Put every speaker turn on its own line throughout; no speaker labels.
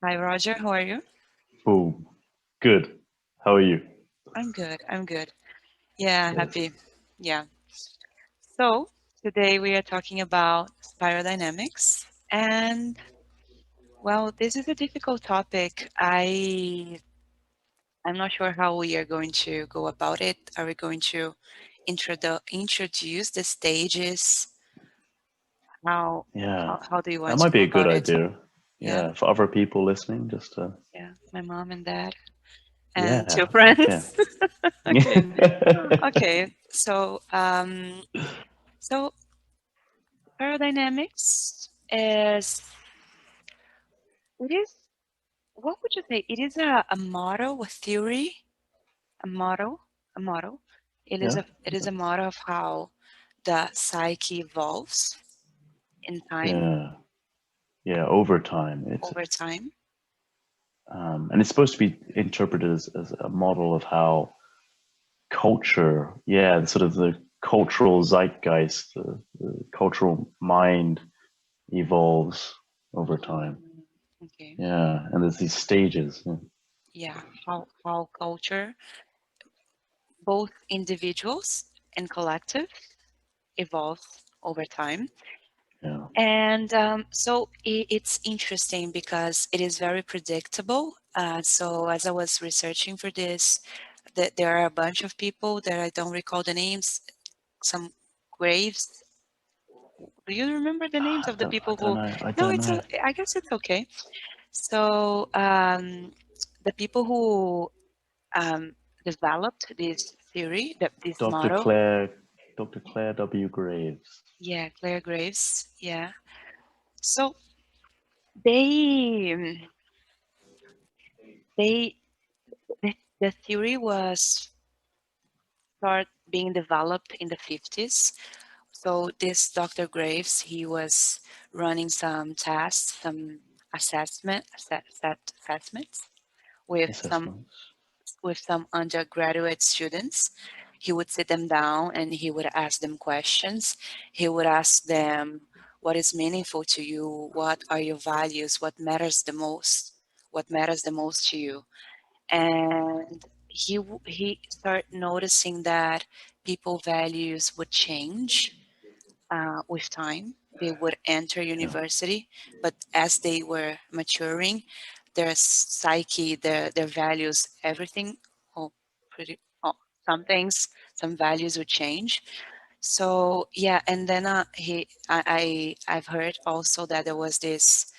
Hi, Roger. How are you?
Boom. Good. How are you?
I'm good. I'm good. Yeah,
Good.
happy. Yeah. So today we are talking about spiral dynamics, and well, this is a difficult topic. I'm not sure how we are going to go about it. Are we going to introduce the stages? How
Yeah.
how do you
That
want to
might be
go
a good
about it?
idea.
Yeah,
Yeah. For other people listening, just
yeah. My mom and dad and two
yeah. Okay.
friends. Okay. Okay. So aerodynamics is it is what would you say? It is a model, a theory, a model, a model.
Yeah.
It is a model of how the psyche evolves in time
Yeah. Yeah. Over time,
over time.
and it's supposed to be interpreted as a model of how culture, yeah, sort of the cultural zeitgeist, the cultural mind evolves over time.
Mm, okay.
Yeah. And there's these stages. Yeah.
Yeah, how culture, both individuals and collective, evolve over time.
Yeah.
And it's interesting because it is very predictable. So as I was researching for this, that there are a bunch of people that I don't recall the names, some graves. Do you remember the names
I
of the
don't. I
people
don't
who?
know. I
No,
don't know.
I guess it's okay. So the people who developed this theory, this
Dr.
model,
Claire, Dr. Claire W. Graves.
yeah, Claire Graves, yeah. So they they the theory was start being developed in the 50s. So this Dr. Graves, he was running some tests, some assessments with
Assessments.
some undergraduate students. He would sit them down and he would ask them questions. He would ask them, what is meaningful to you? What are your values? What matters the most? What matters the most to you? And he started noticing that people values would change with time. They would enter
Yeah.
university, but as they were maturing, their psyche, their values, everything, oh, pretty, oh, some things, some values would change. So yeah, and then I've heard also that there was this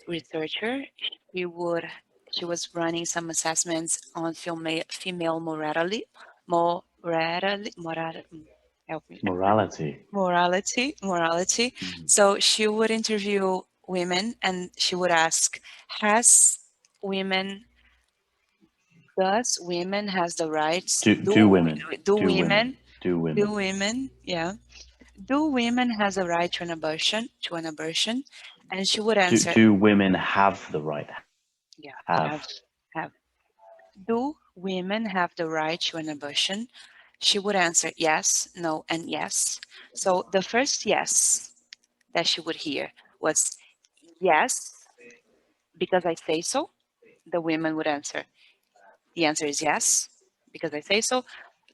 researcher. She would she was running some assessments on female help me,
Morality.
morality.
Mm.
So she would interview women and she would ask, has women does women has the rights
Do women.
do
Do women.
women
Do
do
women.
women yeah do women has a right to an abortion, and she would answer,
Do women have the right?
yeah,
Have.
have do women have the right to an abortion? She would answer yes, no, and yes. So the first yes that she would hear was yes, because I say so. The women would answer, the answer is yes, because I say so.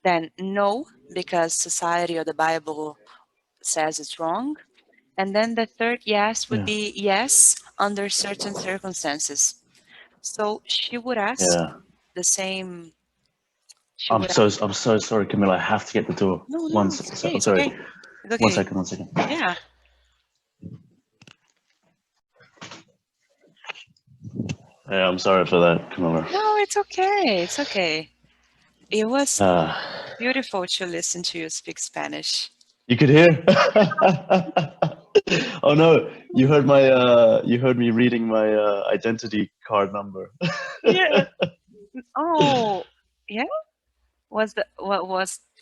Then no, because society or the Bible says it's wrong. And then the third yes would
Yeah.
be yes under certain circumstances. So she would ask
Yeah.
the same. She would.
I'm so sorry, Camilla. I have to get the door.
No, no, it's okay.
I'm
It's
sorry.
okay. It's
One
okay.
second. One second.
Yeah.
Yeah, I'm sorry for that, Camilla.
No, it's okay. It's okay. It was
Uh,
beautiful to listen to you speak Spanish.
you could hear. Oh no! You heard me reading my identity card number.
Yeah. Oh, yeah. Was the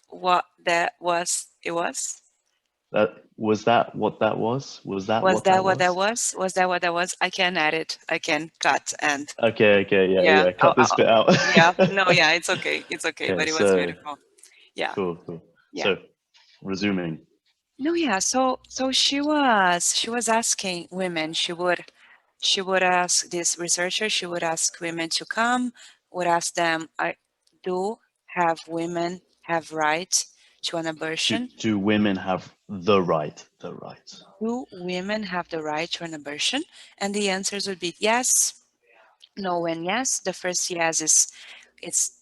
what that was? It was.
That what that was? Was that
Was
what
that
that
what that
was?
was? Was that what that was? I can edit. I can cut and
Okay, okay, yeah,
yeah.
yeah. Cut this bit out.
Yeah. No, yeah. It's okay. It's okay.
Okay,
But it was
so
beautiful. Yeah.
cool, cool.
Yeah.
So resuming.
No, yeah. So she was asking women. She would. She would ask this researcher, she would ask women to come, would ask them, do have women have right to an abortion?
Do women have the right? The right.
Do women have the right to an abortion? And the answers would be yes, no, and yes. The first yes is it's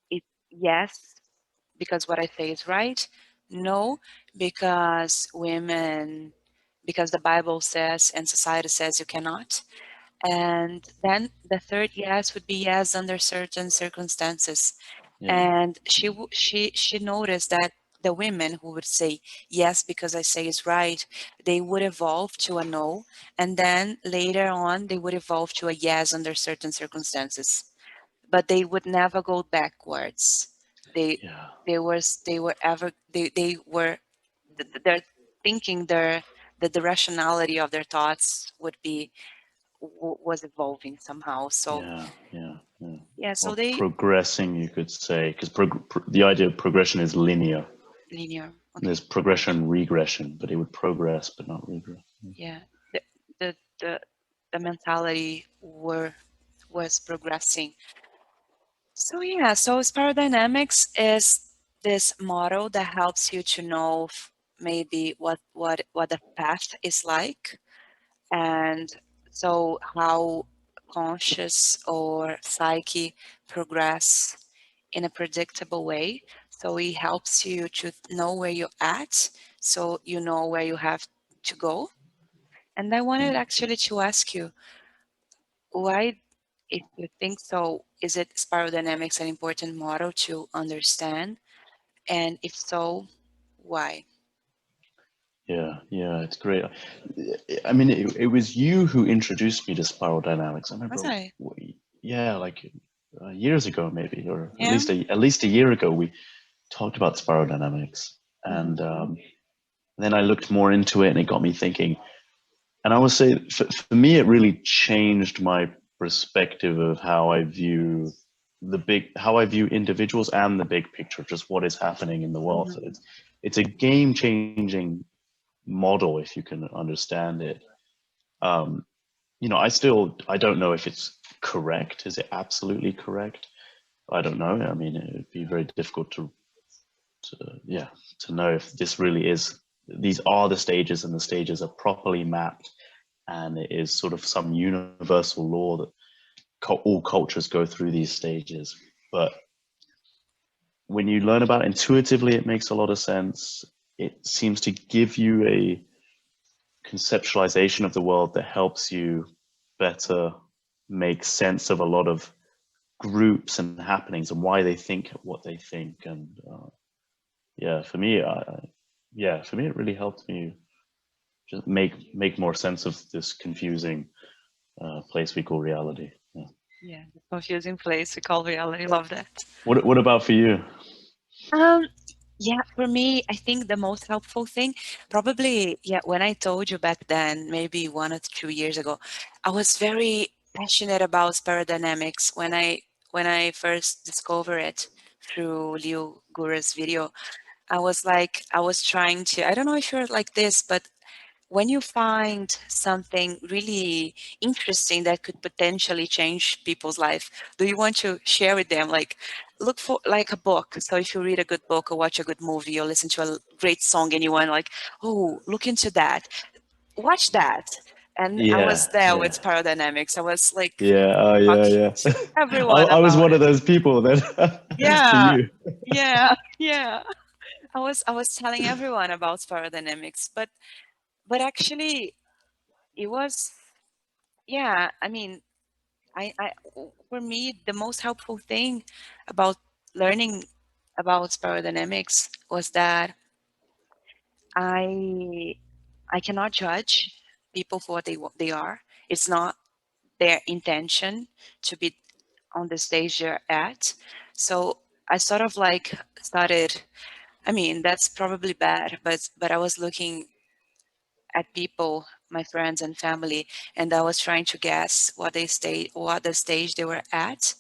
it yes because what I say is right. No, because women, because the Bible says and society says you cannot. And then the third yes would be yes under certain circumstances.
Yeah.
And she noticed that the women who would say yes because I say is right, they would evolve to a no, and then later on they would evolve to a yes under certain circumstances, but they would never go backwards. They
Yeah.
they were their thinking, their the rationality of their thoughts would be was evolving somehow. So
Yeah. Yeah. Yeah.
yeah,
Or
so they
progressing, you could say, because the idea of progression is linear.
linear.
There's
Okay,
progression, regression, but it would progress, but not regress.
yeah, the the the, the mentality was progressing. So yeah, so spiral dynamics is this model that helps you to know maybe what the path is like, and so how conscious or psyche progress in a predictable way. So it helps you to know where you're at, so you know where you have to go. And I wanted
Mm.
actually to ask you, why, if you think so, is it spiral dynamics an important model to understand? And if so, why?
Yeah, yeah, it's great. I mean, it was you who introduced me to spiral dynamics. I
Was
remember,
I?
yeah, like years ago, maybe, or
Yeah.
at least a year ago, we talked about spiral dynamics, and
Hmm.
then I looked more into it, and it got me thinking. And I would say, for me, it really changed my perspective of how I view how I view individuals and the big picture, just what is happening in the world. So
Hmm.
it's a game changing model if you can understand it. Um, I don't know if it's correct. Is it absolutely correct? I don't know. I mean, it would be very difficult to yeah, to know if this really is. These are the stages, and the stages are properly mapped, and it is sort of some universal law that all cultures go through these stages. But when you learn about it intuitively, it makes a lot of sense. It seems to give you a conceptualization of the world that helps you better make sense of a lot of groups and happenings and why they think what they think. And yeah, for me, for me, it really helped me just make more sense of this confusing place we call reality. Yeah.
Yeah, the confusing place we call reality. Love that.
What about for you?
Um, yeah, for me, I think the most helpful thing, probably, yeah, when I told you back then, maybe 1 or 2 years ago, I was very passionate about spiral dynamics when I first discovered it through Liu Gura's video. I was trying to, I don't know if you're like this, but when you find something really interesting that could potentially change people's life, do you want to share with them? Like, look for like a book. So if you read a good book or watch a good movie or listen to a great song and you want like, oh, look into that, watch that. And I was
Yeah,
there with
yeah,
Spiral Dynamics. I was like
yeah. Oh, yeah,
talking
yeah.
to
I,
everyone
I was
about
one of
it.
those people that for
Yeah,
you.
yeah, yeah. I was telling everyone about Spiral Dynamics, but actually it was, yeah, I mean, for me, the most helpful thing about learning about spiral dynamics was that I I cannot judge people for what they are. It's not their intention to be on the stage they're at. So I sort of like started. I mean, that's probably bad, but I was looking at people, my friends and family, and I was trying to guess what the stage they were at.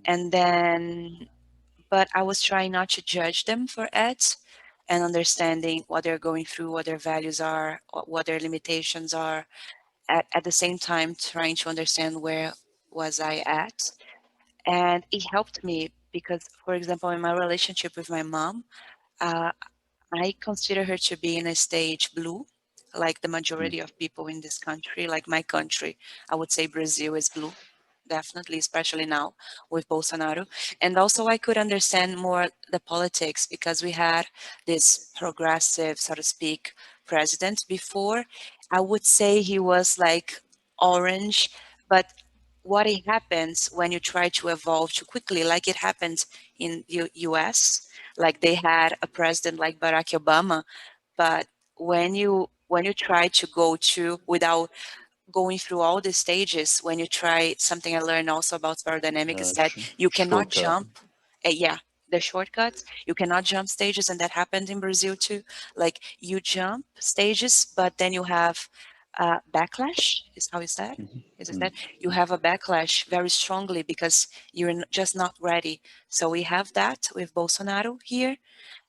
And then, but I was trying not to judge them for it and understanding what they're going through, what their values are, what their limitations are. at the same time trying to understand where was I at. And it helped me because, for example, in my relationship with my mom, uh, I consider her to be in a stage blue, like the
Mm.
majority of people in this country, like my country. I would say Brazil is blue, definitely, especially now with Bolsonaro. And also, I could understand more the politics because we had this progressive, so to speak, president before. I would say he was like orange, but what it happens when you try to evolve too quickly, like it happened in the US, like they had a president like Barack Obama, but when you try to go to without going through all the stages, when you try something I learned also about aerodynamic is that you cannot
Shortcut.
jump. Yeah, the shortcuts, you cannot jump stages, and that happened in Brazil too. Like you jump stages, but then you have backlash. Is how is that? Is it that you have a backlash very strongly because you're just not ready. So we have that with Bolsonaro here,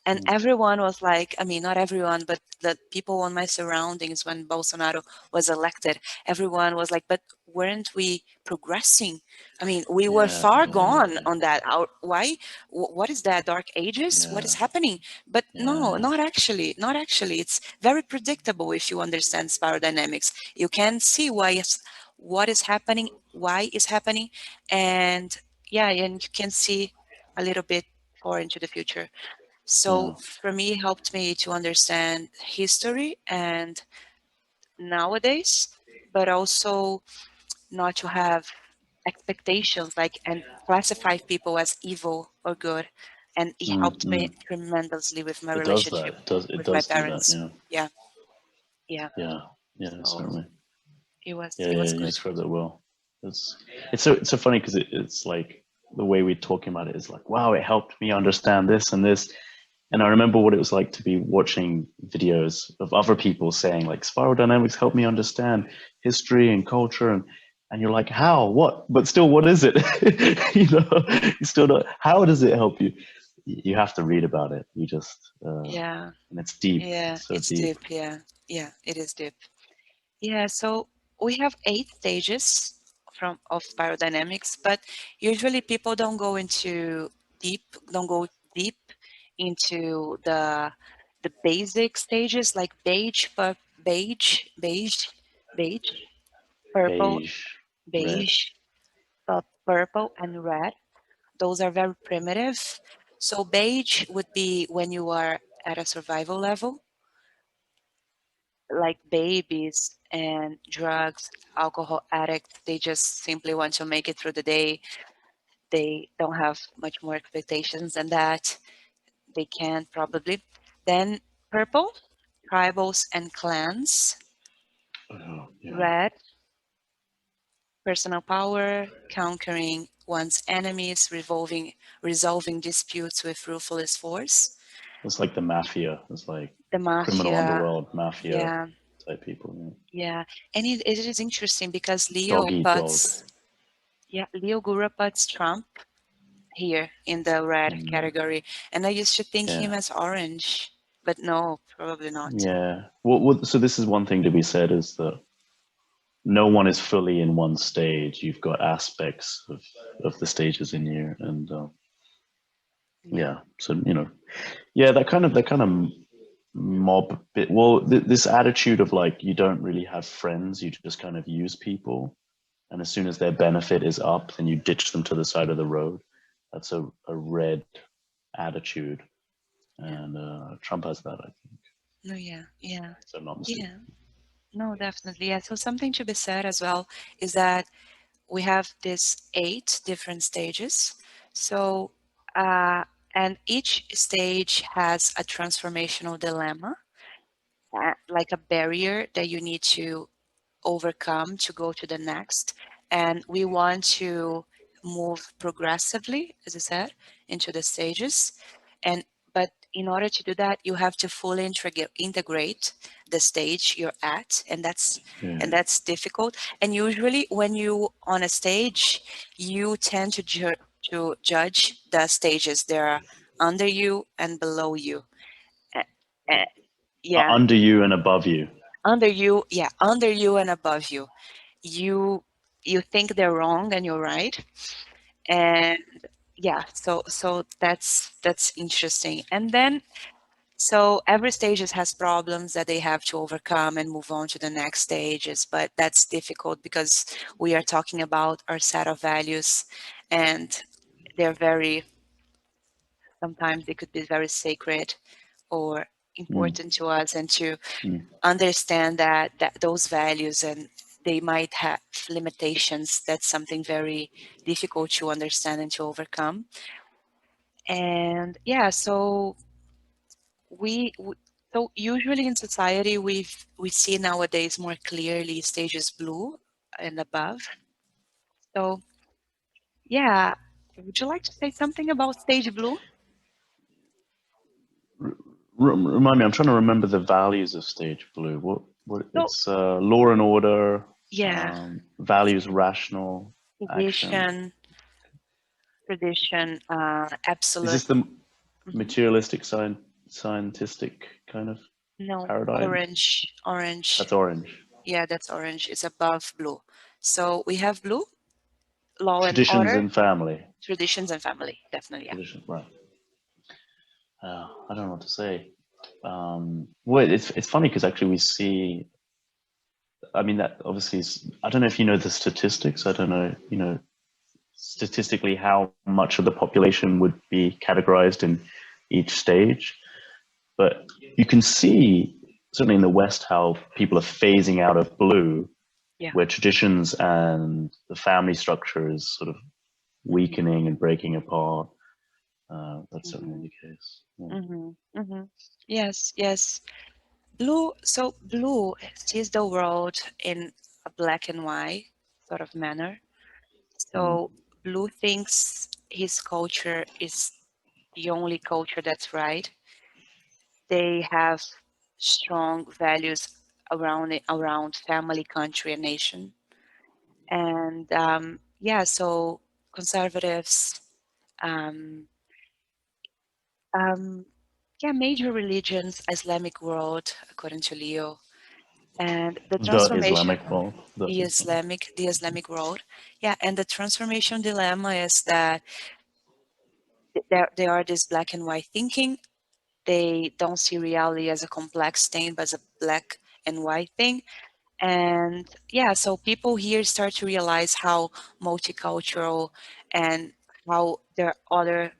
and
Mm.
everyone was like, I mean, not everyone, but the people on my surroundings when Bolsonaro was elected, everyone was like, but weren't we progressing? I mean, we were
Yeah,
far
yeah,
gone on that. Why? What is that? Dark ages? What is
yeah,
happening? But
yeah,
no,
yeah,
not actually. Not actually. It's very predictable if you understand spiral dynamics. You can see what is happening, why is happening, and yeah, and you can see a little bit more into the future. So
yeah,
for me, it helped me to understand history and nowadays, but also not to have expectations like and classify people as evil or good. And it helped me
mm.
tremendously with my
It does that.
relationship
It
with my
does do that.
parents.
Yeah,
Yeah, yeah.
yeah, yeah.
So
Certainly.
it was
Yeah,
it
yeah.
was
You
good.
described it well. It's it's so funny because it's like the way we're talking about it is like, wow, it helped me understand this and this. And I remember what it was like to be watching videos of other people saying like spiral dynamics helped me understand history and culture, and you're like, how, what, but still, what is it? You still don't, how does it help you? You have to read about it. You just
Yeah,
and it's deep.
yeah.
It's so
It's
deep.
deep. Yeah, yeah. It is deep. Yeah, so we have 8 stages from of biodynamics, but usually people deep, don't go deep into the basic stages like beige, purple,
Beige, red.
beige, purple and red. Those are very primitive. So beige would be when you are at a survival level, like babies and drugs, alcohol addicts, they just simply want to make it through the day. They don't have much more expectations than that. They can probably. Then purple, tribals and clans.
Oh, yeah.
Red, personal power, conquering one's enemies, resolving disputes with ruthless force.
It's like the mafia. It's like
The
criminal
mafia,
underworld mafia
yeah,
type people. Yeah.
yeah. And it is interesting because
Dog eat dog.
Leo Gura puts Trump here in the red
Mm,
category. And I used to think him
yeah.
as orange, but no, probably not.
Yeah. So this is one thing to be said is that no one is fully in one stage. You've got aspects of the stages in you, and
Yeah.
yeah. So yeah, that kind of mob bit. Well, this attitude of like you don't really have friends, you just kind of use people, and as soon as their benefit is up, then you ditch them to the side of the road. That's a red attitude,
Yeah.
and Trump has that, I think.
No, yeah. Yeah.
So I'm not
Yeah.
mistaken.
No, definitely. Yeah. So something to be said as well is that we have these 8 different stages. So, and each stage has a transformational dilemma, like a barrier that you need to overcome to go to the next. And we want to move progressively, as I said, into the stages. And but in order to do that, you have to fully integrate the stage you're at, and
Yeah.
that's difficult. And usually, when you on a stage, you tend to judge the stages that are under you and below you. Uh, uh, yeah,
Under you and above you.
under you, yeah, under you and above you. You you think they're wrong and you're right. And yeah, so that's interesting. And then so every stages has problems that they have to overcome and move on to the next stages, but that's difficult because we are talking about our set of values, and they're very, sometimes they could be very sacred or
Mm,
important to us, and to
mm,
understand that those values, and they might have limitations, that's something very difficult to understand and to overcome. And yeah, so we so usually in society we see nowadays more clearly stages blue and above. So yeah, would you like to say something about stage blue?
Remind me, I'm trying to remember the values of Stage Blue. What
So
it's law and order,
yeah,
values, rational action.
tradition, tradition,
Is
absolute.
this the
Mhm.
materialistic scientistic kind of
No,
paradigm?
orange, orange.
That's orange.
Yeah, that's orange. It's above blue. So we have blue, law and
Traditions
order,
and family.
traditions and family. Definitely, yeah.
Tradition, right. I don't know what to say. Well, it's funny because actually we see. I mean, that obviously is. I don't know if you know the statistics. I don't know. Statistically how much of the population would be categorized in each stage, but you can see certainly in the West how people are phasing out of blue,
Yeah.
where traditions and the family structure is sort of
Mm-hmm.
weakening and breaking apart. That's certainly
Mm-hmm.
the case. Yeah.
Mm-hmm. Mm-hmm. Yes, yes. Blue, so blue sees the world in a black and white sort of manner.
Mm.
So blue thinks his culture is the only culture that's right. They have strong values around it, around family, country, and nation. And yeah, so conservatives, um, um, yeah, major religions, Islamic world, according to Leo, and the
The
transformation,
Islamic world. The Islamic.
the Islamic world, yeah, and the transformation dilemma is that there are this black and white thinking. They don't see reality as a complex thing, but as a black and white thing. And yeah, so people here start to realize how multicultural and how there are other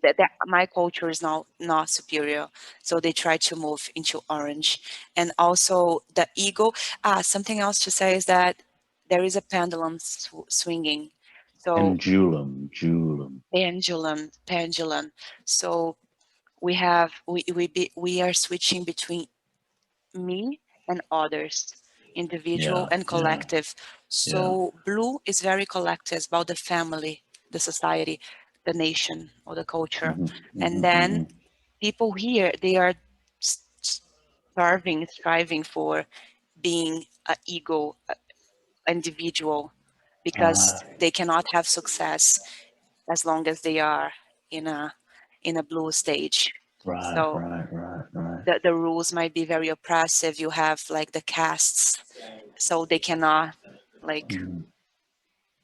that my culture is not superior, so they try to move into orange. And also the ego, something else to say is that there is a pendulum swinging. So
Pendulum.
pendulum. So we have we are switching between me and others, individual
Yeah,
and
yeah,
collective.
yeah.
So blue is very collective, it's about the family, the society, the nation, or the culture.
Hmm,
And
hmm,
then
hmm.
people here, they are striving for being an ego individual, because
Uh,
they cannot have success as long as they are in a blue stage.
right,
So
right, right, right.
the rules might be very oppressive. You have like the castes, so they cannot, like,
Mm,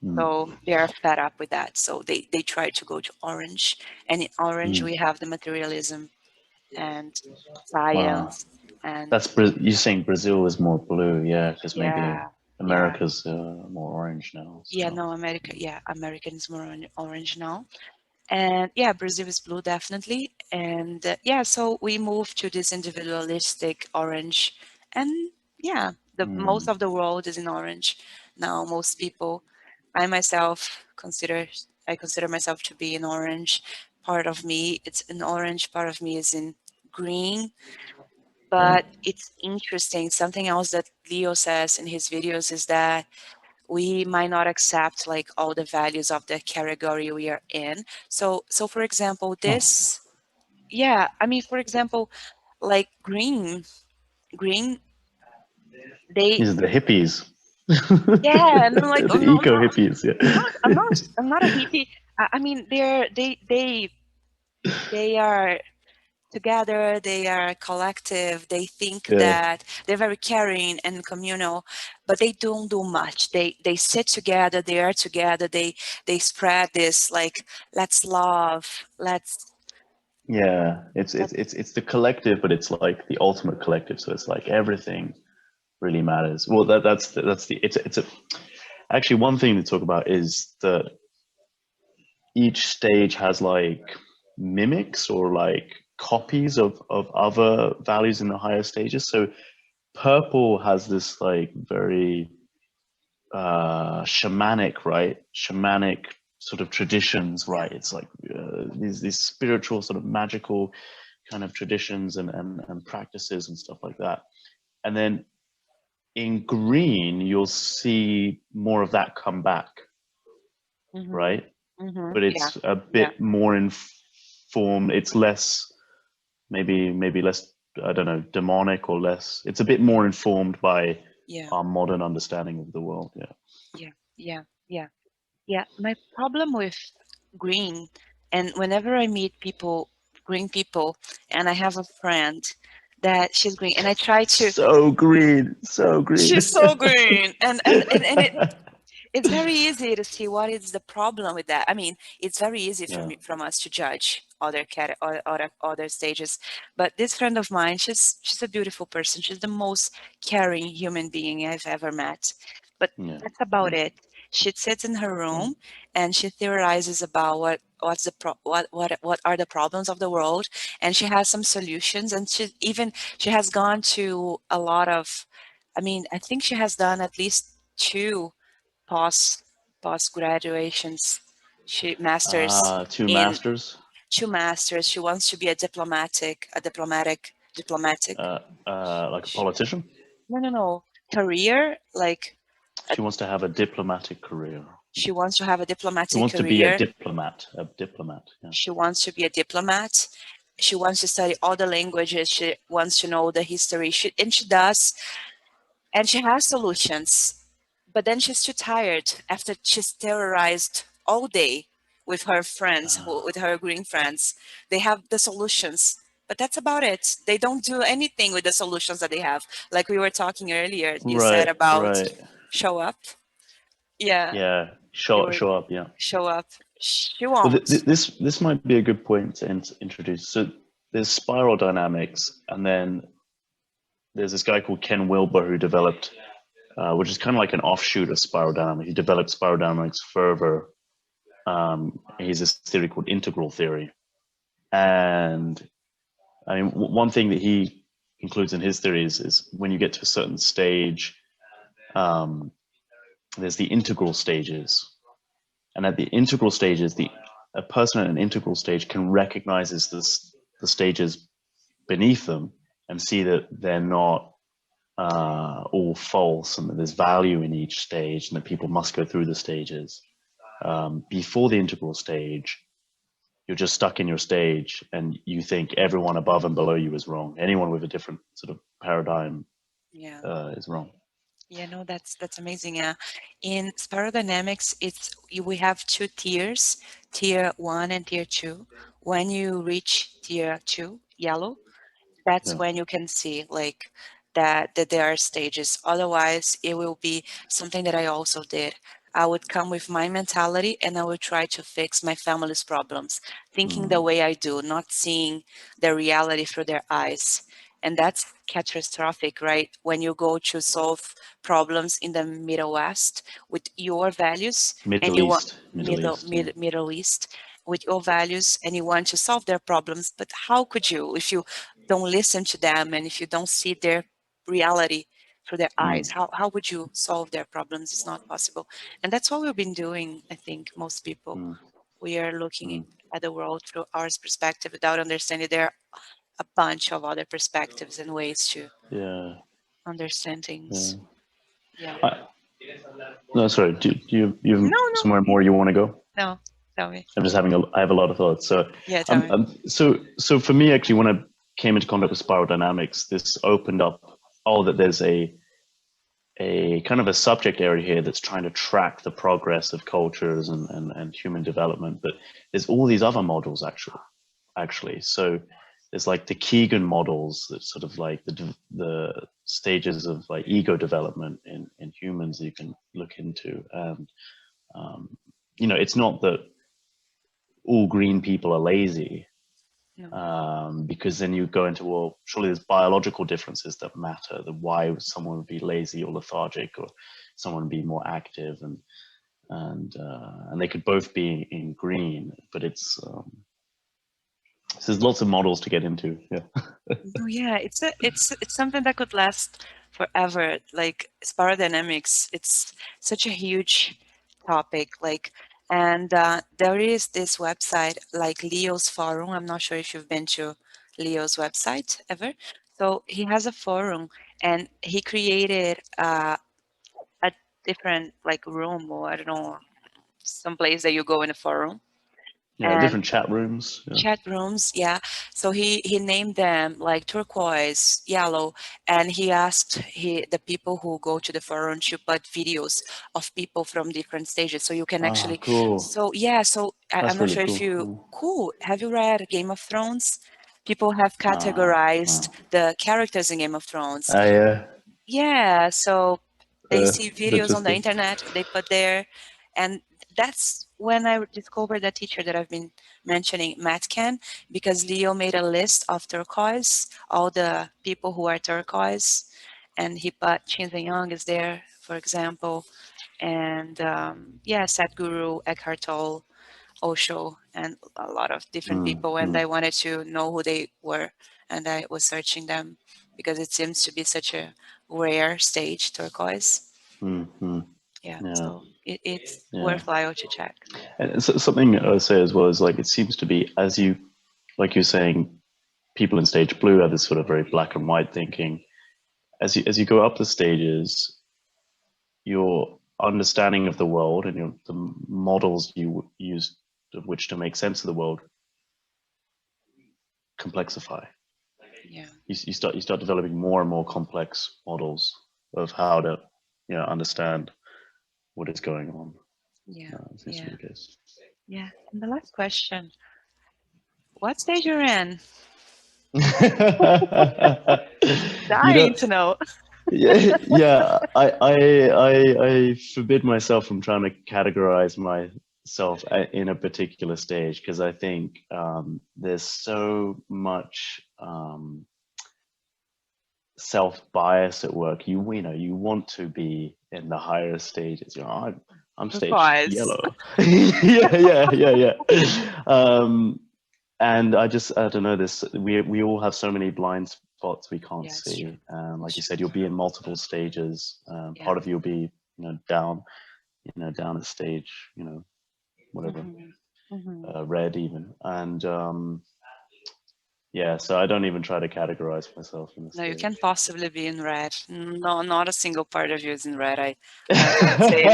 mm,
so they are fed up with that. So they try to go to orange, and in orange
mm.
we have the materialism and
Wow.
science, and
You're saying Brazil is more blue, yeah, because maybe
yeah, yeah,
America's more orange now.
yeah.
So
No, America, yeah, American is more orange now. And yeah, Brazil is blue, definitely. And yeah, so we move to this individualistic orange. And yeah, the most
mm,
of the world is in orange now. Most people, I myself I consider myself to be in orange. Part of me, it's in orange. Part of me is in green.
yeah.
But it's interesting. Something else that Leo says in his videos is that we might not accept like all the values of the category we are in. So for example,
Oh,
this, yeah, I mean, for example, like green, they,
these are the hippies,
yeah, and I'm like, oh
the
no,
eco hippies. Yeah.
I'm not a hippie. I mean, they are together, they are collective, they think
Yeah.
that they're very caring and communal, but they don't do much. They sit together, they are together, they spread this like, let's love, let's
Yeah,
let
it's the collective, but it's like the ultimate collective. So it's like everything really matters. Well, that's the it's a actually one thing to talk about is that each stage has like mimics or like copies of other values in the higher stages. So purple has this like very shamanic, right? Shamanic sort of traditions,
yeah.
right? It's like these spiritual sort of magical kind of traditions and practices and stuff like that. And then in green, you'll see more of that come back,
Mm-hmm.
right?
Mm-hmm.
But
Yeah.
it's a
Yeah.
bit more informed. It's less, maybe less, I don't know, demonic or less. It's a bit more informed by
Yeah.
our modern understanding of the world. Yeah.
Yeah. Yeah. Yeah. Yeah. My problem with green, and whenever I meet people, green people, and I have a friend that she's green, and I try to,
So green, so green.
she's so green, and it's very easy to see what is the problem with that. I mean, it's very easy for
Yeah.
me, from us to judge other stages. But this friend of mine, she's a beautiful person. She's the most caring human being I've ever met. But
Yeah.
that's about
Yeah.
it. She sits in her
Yeah.
room and she theorizes about what are the problems of the world, and she has some solutions. And she has gone to a lot of, I mean, I think she has done at least two post post graduations. She masters
Two
in
masters.
two masters. She wants to be a diplomatic.
Like a
sh-
politician.
no, career. Like a,
She wants to have a diplomatic career.
she wants to have a
She
diplomatic
wants to be a
career.
diplomat. A diplomat. Yeah.
She wants to be a diplomat. She wants to study all the languages. She wants to know the history. And she does, and she has solutions. But then she's too tired after she's terrorized all day with her friends,
Uh,
with her green friends. They have the solutions, but that's about it. They don't do anything with the solutions that they have. Like we were talking earlier, you said
right.
about
Right.
show up. Yeah,
Yeah.
you
Show
were
show up. Yeah.
show up. She
Well,
won't.
this might be a good point to introduce. So there's spiral dynamics, and then there's this guy called Ken Wilber who developed, which is kind of like an offshoot of spiral dynamics. He developed spiral dynamics further. He's this theory called integral theory, and I mean one thing that he includes in his theories is when you get to a certain stage, um, there's the integral stages, and at the integral stages, the a person at an integral stage can recognize the stages beneath them and see that they're not all false and that there's value in each stage and that people must go through the stages. Before the integral stage, you're just stuck in your stage and you think everyone above and below you is wrong. Anyone with a different sort of paradigm
Yeah.
is wrong.
Yeah, no, that's amazing. Yeah. In spiral dynamics, we have two tiers, tier one and tier two. When you reach tier two, yellow, that's
Yeah.
when you can see like that there are stages. Otherwise, it will be something that I also did. I would come with my mentality and I would try to fix my family's problems, thinking the
Mm.
way I do, not seeing the reality through their eyes. And that's catastrophic, right? When you go to solve problems in the Middle West with your values, and
Middle
you want
East, Middle East. Yeah.
Middle East with your values, and you want to solve their problems, but how could you if you don't listen to them and if you don't see their reality through their eyes?
Mm.
How would you solve their problems? It's not possible. And that's what we've been doing. I think most people,
Mm.
we are looking
Mm.
at the world through our perspective without understanding there are a bunch of other perspectives and ways to
Yeah.
understand
Yeah.
things. Yeah.
I, no, sorry. Do you have
No, no,
somewhere more you want to go?
no. Tell me.
I'm just having I have a lot of thoughts. So,
Yeah, tell me.
so for me, actually, when I came into contact with spiral dynamics, this opened up, that there's a kind of a subject area here that's trying to track the progress of cultures and human development. But there's all these other models actually. So there's like the Keegan models, that sort of like the stages of like ego development in humans that you can look into. And it's not that all green people are lazy,
No.
because then you go into, well, surely there's biological differences that matter. The why someone would be lazy or lethargic, or someone would be more active, and they could both be in green, but it's so there's lots of models to get into. Yeah.
Oh yeah, it's something that could last forever. Like spirodynamics, it's such a huge topic. Like, and there is this website like Leo's forum. I'm not sure if you've been to Leo's website ever. So he has a forum, and he created a different like room, or I don't know, some place that you go in a forum,
Yeah,
and
different chat rooms. Yeah.
chat rooms, yeah. So he named them like turquoise, yellow, and he asked the people who go to the forum to put videos of people from different stages, so you can
Ah,
actually.
cool.
So yeah, so I'm
That's
not
really
sure if
cool.
you cool. Have you read Game of Thrones? People have
Ah,
categorized
ah.
the characters in Game of Thrones.
Yeah.
Yeah, so they see videos on the
Interesting.
internet, they put there, and that's when I discovered that teacher that I've been mentioning, Matt Ken, because Leo made a list of turquoise, all the people who are turquoise, and he put Chinzen Young is there, for example, and yeah, Sadhguru, Eckhart Tolle, Osho, and a lot of different
Mm,
people, and
mm,
I wanted to know who they were, and I was searching them because it seems to be such a rare stage, turquoise.
mm, mm.
Yeah,
Yeah,
so it's
yeah.
worthwhile to check.
And so, something I would say as well is, like, it seems to be, as you, like you're saying, people in stage blue have this sort of very black and white thinking. As you go up the stages, your understanding of the world and the models you use of which to make sense of the world complexify.
Yeah,
You start developing more and more complex models of how to understand what is going on.
yeah,
It seems to
yeah,
be the case.
yeah. And the last question, what stage you're in?
you
Dying
know,
to know.
yeah. I forbid myself from trying to categorize myself in a particular stage, because I think there's so much self bias at work. You want to be in the higher stages. I'm stage
Turquoise.
yellow. Yeah. And I don't know, this, we all have so many blind spots we can't
Yeah, it's true.
see. Like
It's
you
true.
said, you'll be in multiple stages.
Yeah.
Part of you'll be down, down a stage, whatever,
Hmm. Hmm.
red even. And yeah, so I don't even try to categorize myself in the
No, you
stage.
can't possibly be in red. No, not a single part of you is in red. I would say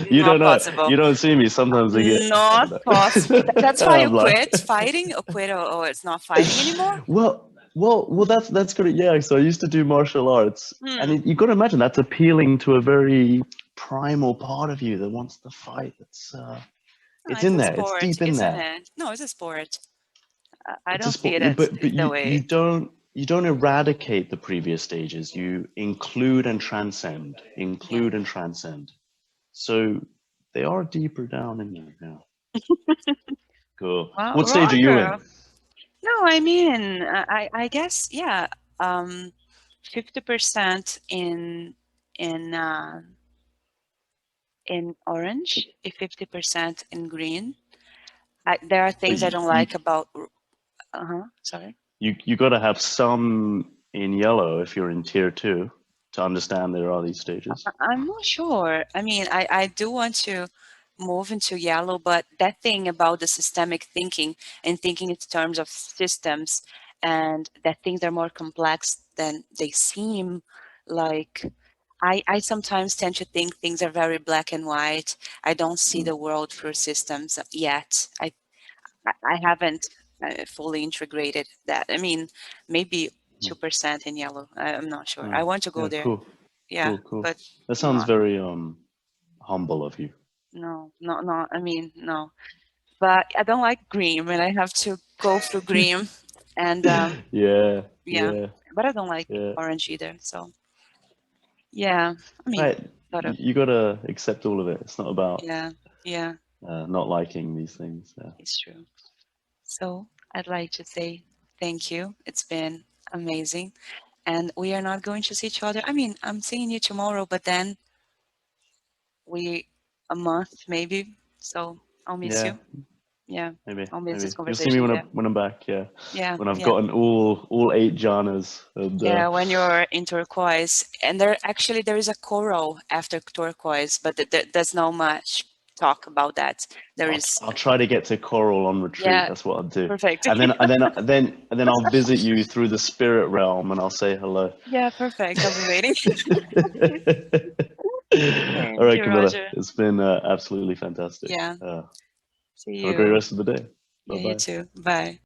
You
not
don't know.
possible.
You don't see me. Sometimes I get. I
Not
don't know.
possible. That's why you
I'm like,
quit fighting, or quit, or it's not fighting anymore.
well. That's good. Yeah. So I used to do martial arts, and
Hmm.
you got to imagine that's appealing to a very primal part of you that wants to fight.
No,
It's
it's
in
a
there. It's
sport,
deep in
isn't
there.
it? No, it's a sport. I
It's a
don't see
sport,
it as
but
the
you
way.
don't eradicate the previous stages. You include and transcend.
Yeah.
Include and transcend. So they are deeper down in there. Yeah. Cool.
Well,
What stage are you in?
rocker. No, I mean, I guess yeah. 50% in in orange, 50% in green. There are
But
things I don't like about. Uh-huh. Sorry.
you got to have some in yellow if you're in tier 2 to understand there are these stages.
I'm not sure. I mean, I do want to move into yellow, but that thing about the systemic thinking and thinking in terms of systems, and that things are more complex than they seem, like I sometimes tend to think things are very black and white. I don't see
Mm,
the world through systems yet. I haven't fully integrated that. I mean, maybe
mm,
2% in yellow. I'm not sure. I
mm.
want to go
Yeah,
there.
cool,
Yeah,
cool.
but
That sounds
not.
very humble of you.
No, I mean, no. But I don't like green when I have to go through green. And
Yeah,
yeah,
yeah,
but I don't like
yeah.
orange either. So yeah, I mean,
Right.
sort of.
You gotta accept all of it. It's not about
Yeah, yeah,
not liking these things. Yeah.
it's true. So I'd like to say thank you. It's been amazing. And we are not going to see each other. I mean, I'm seeing you tomorrow, but then we a month maybe. So I'll miss
Yeah,
you. Yeah,
maybe,
I'll miss this
maybe. You'll see me
conversation. Yeah,
when I'm back. Yeah,
yeah,
when I've
yeah.
gotten all 8 jhanas and
Yeah, when you're in turquoise, and there is a coral after turquoise, but there's not much talk about that. There is,
I'll try to get to coral on retreat.
yeah,
That's what I'll do.
perfect.
And then I'll visit you through the spirit realm and I'll say hello.
Yeah, perfect. I'll be waiting.
All
Thank
right,
you,
Camilla.
Roger.
It's been absolutely fantastic.
Yeah, see
Have a great
you.
rest of the day. Bye
Yeah, you
bye.
too. Bye.